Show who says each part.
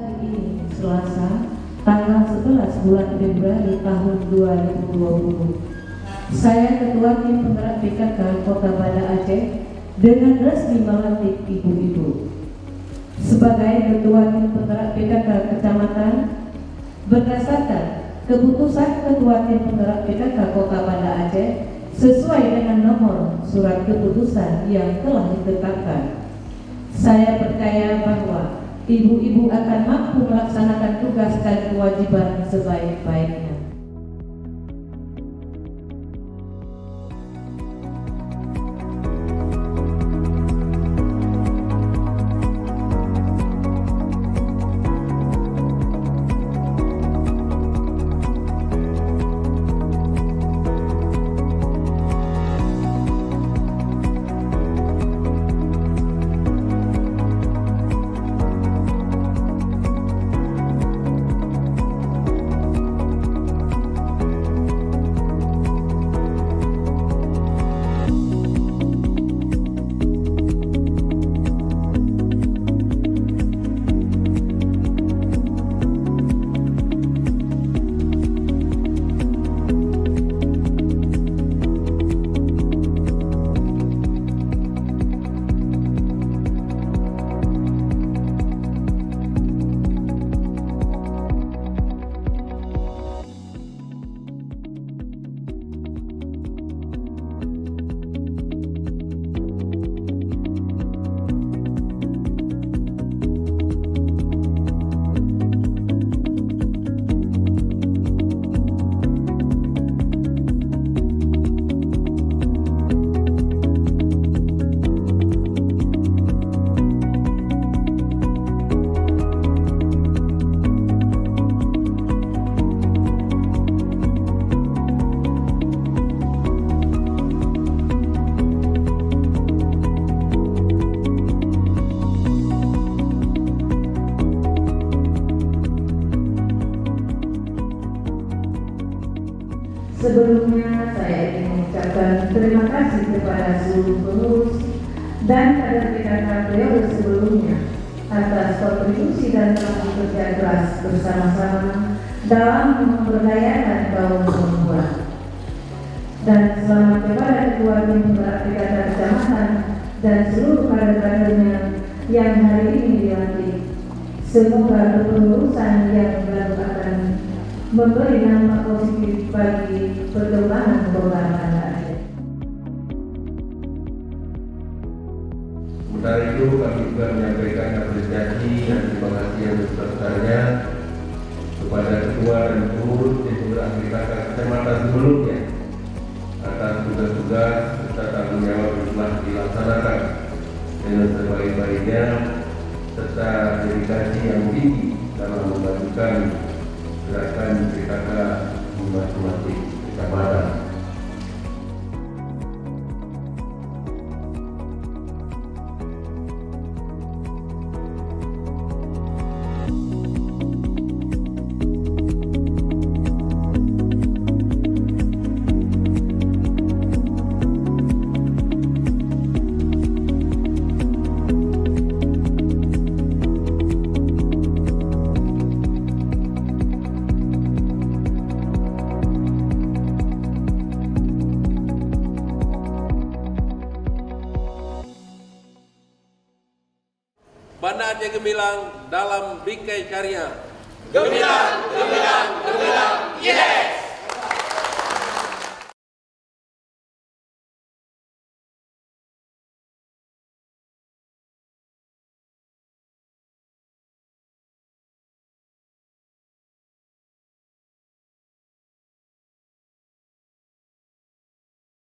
Speaker 1: Hari ini, Selasa, tanggal 11 bulan Februari tahun 2020. Saya Ketua Tim Penggerak PKK Kota Banda Aceh dengan resmi melantik ibu-ibu sebagai Ketua Tim Penggerak PKK Kecamatan berdasarkan keputusan Ketua Tim Penggerak PKK Kota Banda Aceh sesuai dengan nomor surat keputusan yang telah ditetapkan. Saya percaya bahwa ibu-ibu akan mampu melaksanakan tugas dan kewajiban sebaik-baiknya. Sebelumnya saya ingin mengucapkan terima kasih kepada seluruh pengurus dan kader PKK periode sebelumnya atas kontribusi dan kerja keras bersama-sama dalam memberdayakan kaum perempuan. Dan selamat kepada Ketua Tim Penggerak PKK Kecamatan dan seluruh kader-kadernya yang hari ini dilantik. Semoga kepengurusan yang baru akan memberi dampak positif bagi perkembangan Kota Banda Aceh.
Speaker 2: Sementara itu kami juga menyampaikan apresiasi dan terima kasih yang besar-besarnya kepada Ketua dan pengurus Tim Penggerak PKK Kecamatan sebelumnya atas tugas-tugas serta tanggung jawab yang telah dilaksanakan dengan sebaik-baiknya serta dedikasi yang tinggi dalam memajukan gerakan PKK di masing-masing kecamatan.
Speaker 3: Banda Aceh gemilang dalam bingkai karya.
Speaker 4: Gemilang, gemilang, gemilang.